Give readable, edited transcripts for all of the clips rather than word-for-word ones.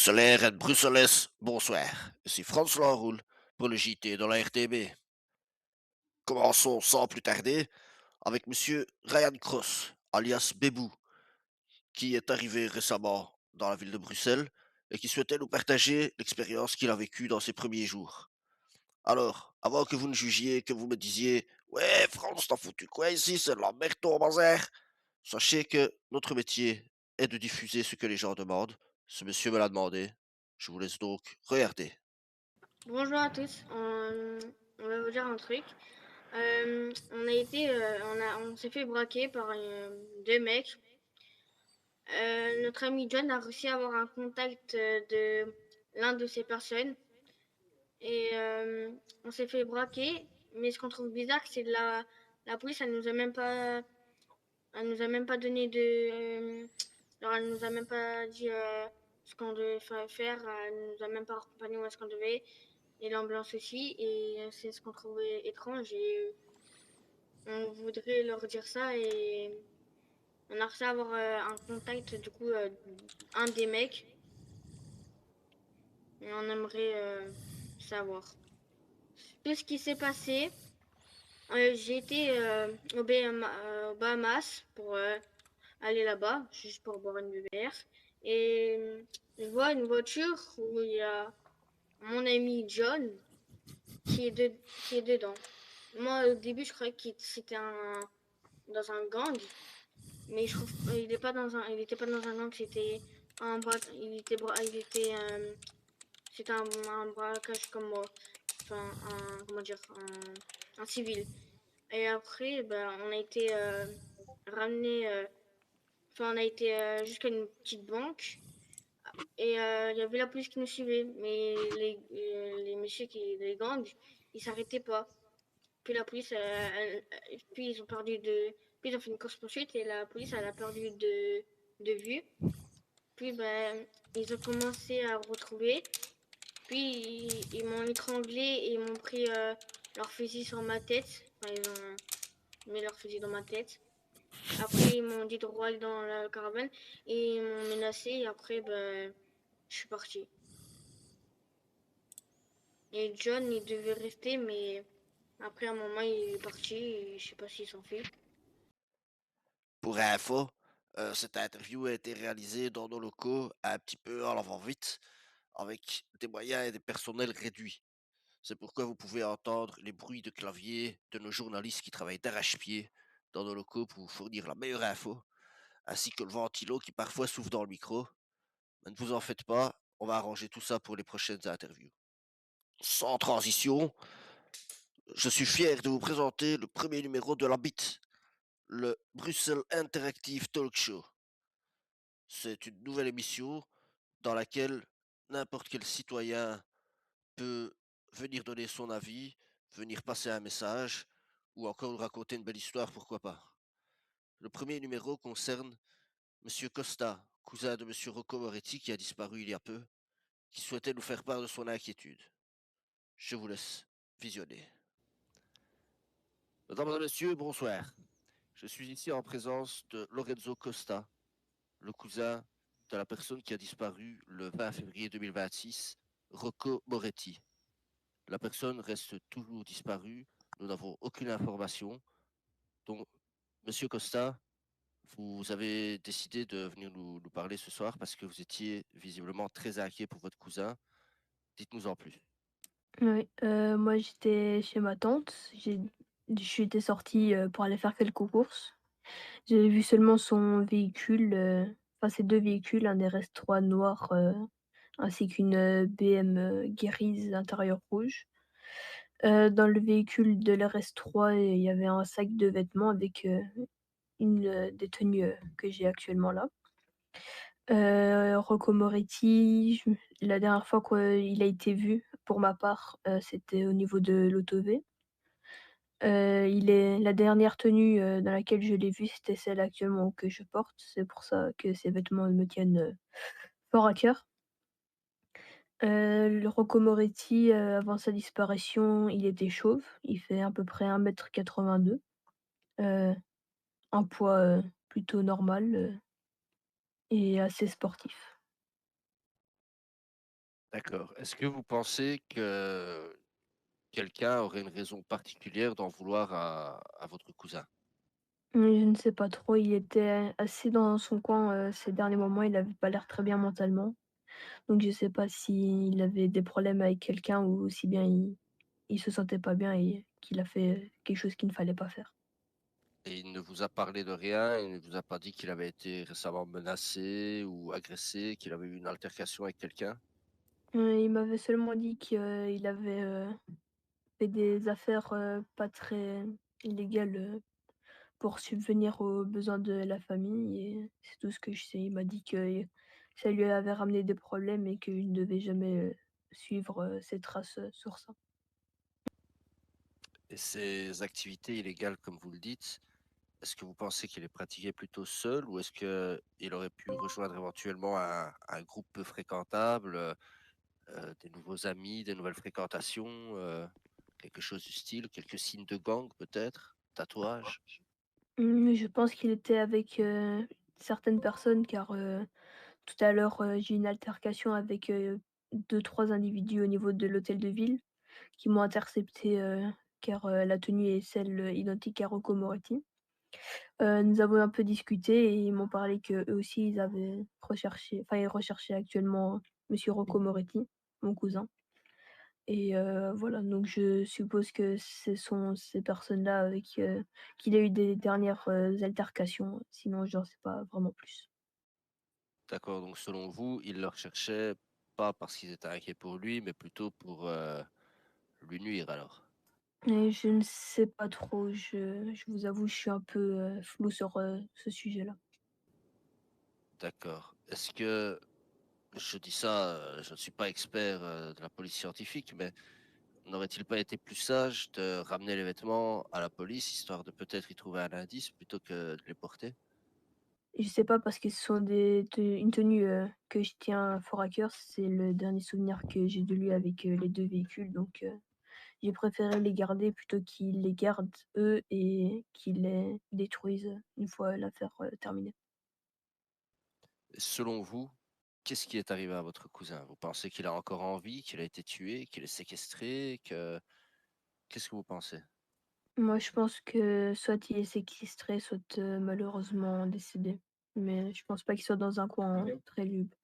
Bruxellaire et Bruxelles, bonsoir. Ici François Roule pour le JT de la RTB. Commençons sans plus tarder avec monsieur Ryan Cross, alias Bebou, qui est arrivé récemment dans la ville de Bruxelles et qui souhaitait nous partager l'expérience qu'il a vécue dans ses premiers jours. Alors, avant que vous ne jugiez, que vous me disiez ouais, France, t'as foutu quoi ici, c'est de la merde ton bazar, sachez que notre métier est de diffuser ce que les gens demandent. Ce monsieur me l'a demandé. Je vous laisse donc regarder. Bonjour à tous, on va vous dire un truc. On s'est fait braquer par deux mecs. Notre ami John a réussi à avoir un contact de l'un de ces personnes et on s'est fait braquer. Mais ce qu'on trouve bizarre, c'est que la police, elle nous a même pas donné elle nous a même pas dit ce qu'on devait faire. Elle nous a même pas accompagné où est-ce qu'on devait. Et l'ambulance aussi, et c'est ce qu'on trouvait étrange, et on voudrait leur dire ça, et on a réussi à avoir un contact, du coup, un des mecs, et on aimerait savoir. Tout ce qui s'est passé, j'ai été aux Bahamas pour aller là-bas, juste pour boire une bière, et je vois une voiture où il y a mon ami John qui est, de, qui est dedans. Moi, au début, je croyais que c'était dans un gang, mais je trouve il était pas dans un gang, c'était un bra, il était, c'était un braquage comme moi, enfin, comment dire, un civil. Et après, ben, on a été ramené, enfin, on a été jusqu'à une petite banque. Et il y avait la police qui nous suivait, mais les messieurs les gangs, ils s'arrêtaient pas. Puis la police, puis ils ont puis ils ont fait une course-poursuite et la police, elle a perdu de vue. Puis ben, ils ont commencé à retrouver. Puis ils m'ont étranglé et ils m'ont pris leur fusil sur ma tête. Enfin, ils ont mis leur fusil dans ma tête. Après, ils m'ont dit de rouler dans la caravane et ils m'ont menacé. Et après, ben, je suis partie. Et John, il devait rester, mais après un moment, il est parti. Et je sais pas s'il s'en fait. Pour info, cette interview a été réalisée dans nos locaux un petit peu à l'avant-vite, avec des moyens et des personnels réduits. C'est pourquoi vous pouvez entendre les bruits de clavier de nos journalistes qui travaillent d'arrache-pied dans nos locaux pour vous fournir la meilleure info, ainsi que le ventilo qui parfois souffle dans le micro. Mais ne vous en faites pas, on va arranger tout ça pour les prochaines interviews. Sans transition, je suis fier de vous présenter le premier numéro de la BIT, le Bruxelles Interactive Talk Show. C'est une nouvelle émission dans laquelle n'importe quel citoyen peut venir donner son avis, venir passer un message ou encore nous raconter une belle histoire, pourquoi pas. Le premier numéro concerne Monsieur Costa, cousin de Monsieur Rocco Moretti qui a disparu il y a peu, qui souhaitait nous faire part de son inquiétude. Je vous laisse visionner. Mesdames et messieurs, bonsoir. Je suis ici en présence de Lorenzo Costa, le cousin de la personne qui a disparu le 20 février 2026, Rocco Moretti. La personne reste toujours disparue, nous n'avons aucune information. Donc, Monsieur Costa, vous avez décidé de venir nous parler ce soir parce que vous étiez visiblement très inquiet pour votre cousin. Dites-nous en plus. Oui, moi j'étais chez ma tante, j'étais sortie, pour aller faire quelques courses. J'avais vu seulement son véhicule, enfin ses 2 véhicules, un RS3 noir, ainsi qu'une, BM, grise intérieur rouge. Dans le véhicule de l'RS3, il y avait un sac de vêtements avec, une, des tenues, que j'ai actuellement là. Rocco Moretti, la dernière fois qu'il a été vu, pour ma part, c'était au niveau de l'Auto-V. Il est La dernière tenue, dans laquelle je l'ai vu, c'était celle actuellement que je porte. C'est pour ça que ces vêtements me tiennent, fort à cœur. Le Rocco Moretti, avant sa disparition, il était chauve. Il fait à peu près 1,82 m, un poids, plutôt normal, et assez sportif. D'accord. Est-ce que vous pensez que quelqu'un aurait une raison particulière d'en vouloir à votre cousin? Je ne sais pas trop, il était assez dans son coin, ces derniers moments, il avait pas l'air très bien mentalement. Donc je sais pas s'il avait des problèmes avec quelqu'un ou si bien il se sentait pas bien et qu'il a fait quelque chose qu'il ne fallait pas faire. Et il ne vous a parlé de rien, il ne vous a pas dit qu'il avait été récemment menacé ou agressé, qu'il avait eu une altercation avec quelqu'un? Il m'avait seulement dit qu'il avait, fait des affaires, pas très légales, pour subvenir aux besoins de la famille et c'est tout ce que je sais. Il m'a dit que ça lui avait ramené des problèmes et qu'il ne devait jamais, suivre, ses traces, sur ça. Et ces activités illégales, comme vous le dites, est-ce que vous pensez qu'il les pratiquait plutôt seul ou est-ce qu'il aurait pu rejoindre éventuellement un groupe peu fréquentable, des nouveaux amis, des nouvelles fréquentations, quelque chose du style, quelques signes de gang peut-être, tatouages? Je pense qu'il était avec, certaines personnes car, tout à l'heure, j'ai eu une altercation avec, 2-3 individus au niveau de l'hôtel de ville qui m'ont interceptée, car, la tenue est celle, identique à Rocco Moretti. Nous avons un peu discuté et ils m'ont parlé qu'eux aussi ils avaient recherché enfin ils recherchaient actuellement monsieur Rocco Moretti, mon cousin et voilà donc je suppose que ce sont ces personnes-là avec, qu'il a eu des dernières, altercations, sinon j'en sais pas vraiment plus. D'accord, donc selon vous, il le recherchait pas parce qu'ils étaient inquiets pour lui, mais plutôt pour lui nuire alors. Et je ne sais pas trop, je vous avoue, je suis un peu, floue sur, ce sujet-là. D'accord. Est-ce que je dis ça, je ne suis pas expert de la police scientifique, mais n'aurait-il pas été plus sage de ramener les vêtements à la police, histoire de peut-être y trouver un indice plutôt que de les porter? Je sais pas parce que ce sont des te une tenue, que je tiens fort à cœur. C'est le dernier souvenir que j'ai de lui avec, les 2 véhicules donc, j'ai préféré les garder plutôt qu'ils les gardent eux et qu'ils les détruisent, une fois l'affaire, terminée. Et selon vous, qu'est-ce qui est arrivé à votre cousin? Vous pensez qu'il a encore en vie, qu'il a été tué, qu'il est séquestré, que qu'est-ce que vous pensez? Moi, je pense que soit il est séquestré, soit, malheureusement décédé. Mais je pense pas qu'il soit dans un coin très lugubre.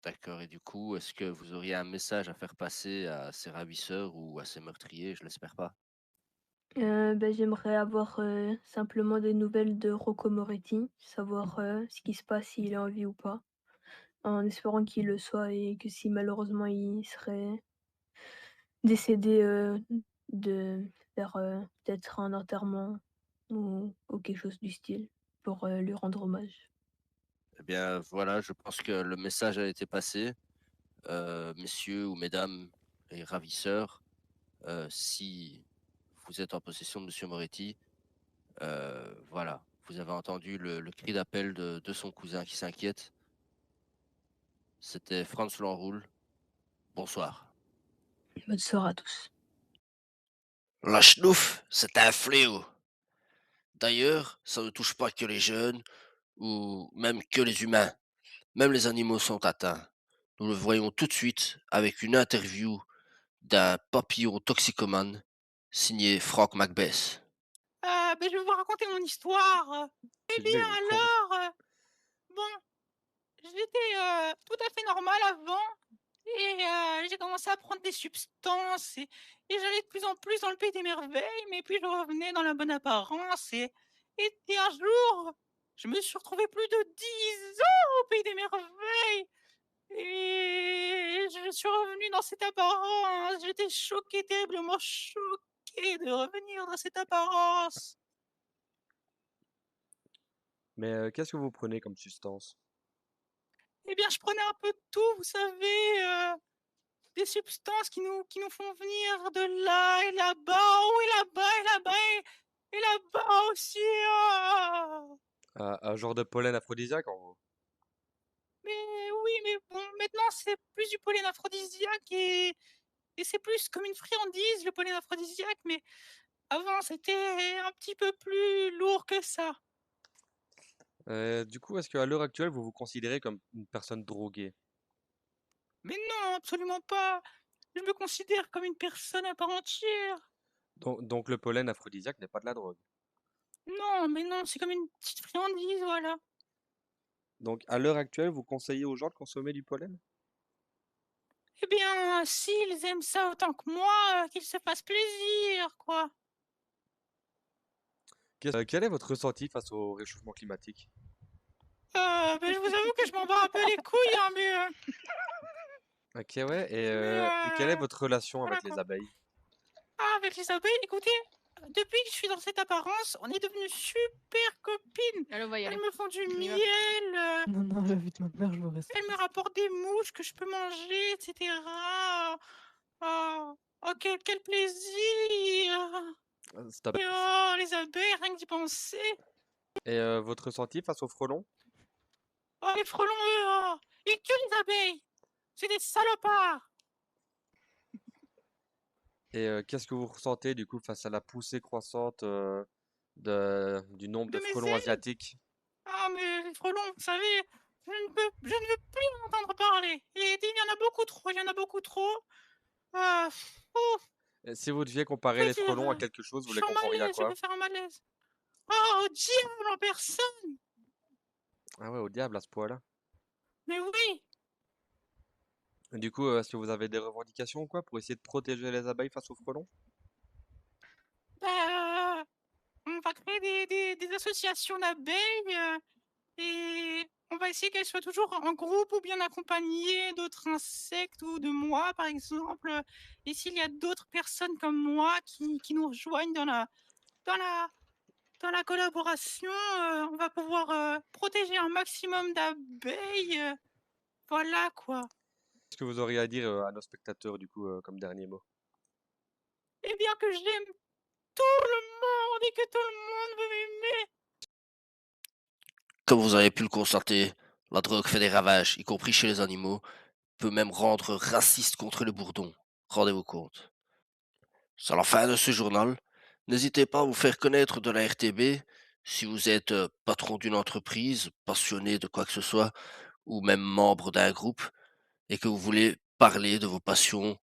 D'accord, et du coup, est-ce que vous auriez un message à faire passer à ses ravisseurs ou à ses meurtriers? Je l'espère pas. J'aimerais avoir, simplement des nouvelles de Rocco Moretti, savoir, ce qui se passe, s'il est en vie ou pas, en espérant qu'il le soit et que si malheureusement il serait décédé, de faire, peut-être un enterrement ou quelque chose du style pour, lui rendre hommage. Eh bien, voilà, je pense que le message a été passé. Messieurs ou mesdames les ravisseurs, si vous êtes en possession de monsieur Moretti, voilà, vous avez entendu le cri d'appel de son cousin qui s'inquiète. C'était Franz Lanroul. Bonsoir. Bonne soirée à tous. La schnouf, c'est un fléau. D'ailleurs, ça ne touche pas que les jeunes ou même que les humains. Même les animaux sont atteints. Nous le voyons tout de suite avec une interview d'un papillon toxicomane signé Frank Macbeth. Je vais vous raconter mon histoire. Eh S'il vous bien plaît, vous prenez. alors, bon, j'étais tout à fait normal avant et j'ai commencé à prendre des substances et j'allais de plus en plus dans le pays des merveilles, mais puis je revenais dans la bonne apparence et un jour, je me suis retrouvé plus de 10 ans au pays des merveilles et je suis revenu dans cette apparence. J'étais choqué, terriblement choqué de revenir dans cette apparence. Mais qu'est-ce que vous prenez comme substance? Eh bien, je prenais un peu de tout, vous savez, des substances qui nous font venir de là et là-bas, oh et là-bas et là-bas et là-bas aussi. Ah. Un genre de pollen aphrodisiaque en gros. Mais oui, mais bon, maintenant c'est plus du pollen aphrodisiaque et c'est plus comme une friandise, le pollen aphrodisiaque, mais avant c'était un petit peu plus lourd que ça. Du coup, est-ce qu'à l'heure actuelle, vous vous considérez comme une personne droguée? Mais non, absolument pas. Je me considère comme une personne à part entière. Donc le pollen aphrodisiaque n'est pas de la drogue. Non, mais non, c'est comme une petite friandise, voilà. Donc à l'heure actuelle, vous conseillez aux gens de consommer du pollen? Eh bien, s'ils aiment ça autant que moi, qu'ils se fassent plaisir, quoi. Quel est votre ressenti face au réchauffement climatique? Ben, je vous avoue que je m'en bats un peu les couilles, hein, Ok, ouais. mais, Et quelle est votre relation voilà, avec les quoi. abeilles? Ah, avec les abeilles, écoutez, depuis que je suis dans cette apparence, on est devenues super copines. Allez, on va y aller. Elles me font du On y va. miel, Non, non, la vie de ma mère, je veux rester. elles me rapportent des mouches que je peux manger, etc. Oh, oh, quel plaisir! Stop. Et oh, les abeilles, rien que d'y penser. Et votre ressenti face aux frelons? Oh, les frelons, eux, oh, ils tuent les abeilles. C'est des salopards. Et qu'est-ce que vous ressentez du coup face à la poussée croissante du nombre De de mes frelons ailes. asiatiques? Ah, mais les frelons, vous savez, je ne veux plus en entendre parler. Il y en a beaucoup trop, il y en a beaucoup trop. Ah, ouf, Et si vous deviez je comparer veux les dire, frelons à quelque chose, je vous suis les en compareriez à malaise, je quoi? vais faire un malaise. Oh, au diable en personne. Ah ouais, au diable à ce point-là. Mais oui, Et du coup, est-ce que vous avez des revendications ou quoi pour essayer de protéger les abeilles face aux frelons? bah, on va créer des associations d'abeilles et on va essayer qu'elles soient toujours en groupe ou bien accompagnées d'autres insectes ou de moi, par exemple. Et s'il y a d'autres personnes comme moi qui nous rejoignent dans la, dans la collaboration, on va pouvoir protéger un maximum d'abeilles. Voilà quoi. Qu'est-ce que vous auriez à dire à nos spectateurs du coup comme dernier mot? Eh bien que j'aime tout le monde et que tout le monde veut m'aimer. Comme vous avez pu le constater, la drogue fait des ravages, y compris chez les animaux, peut même rendre raciste contre les bourdons. Rendez-vous compte. C'est la fin de ce journal. N'hésitez pas à vous faire connaître de la RTB si vous êtes patron d'une entreprise, passionné de quoi que ce soit, ou même membre d'un groupe, et que vous voulez parler de vos passions.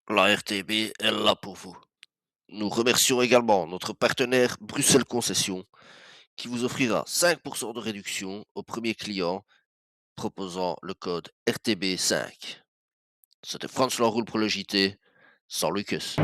La RTB est là pour vous. Nous remercions également notre partenaire Bruxelles Concession, qui vous offrira 5% de réduction au premier client proposant le code RTB5. C'était Franz Lanroule pour le JT, sans Lucas.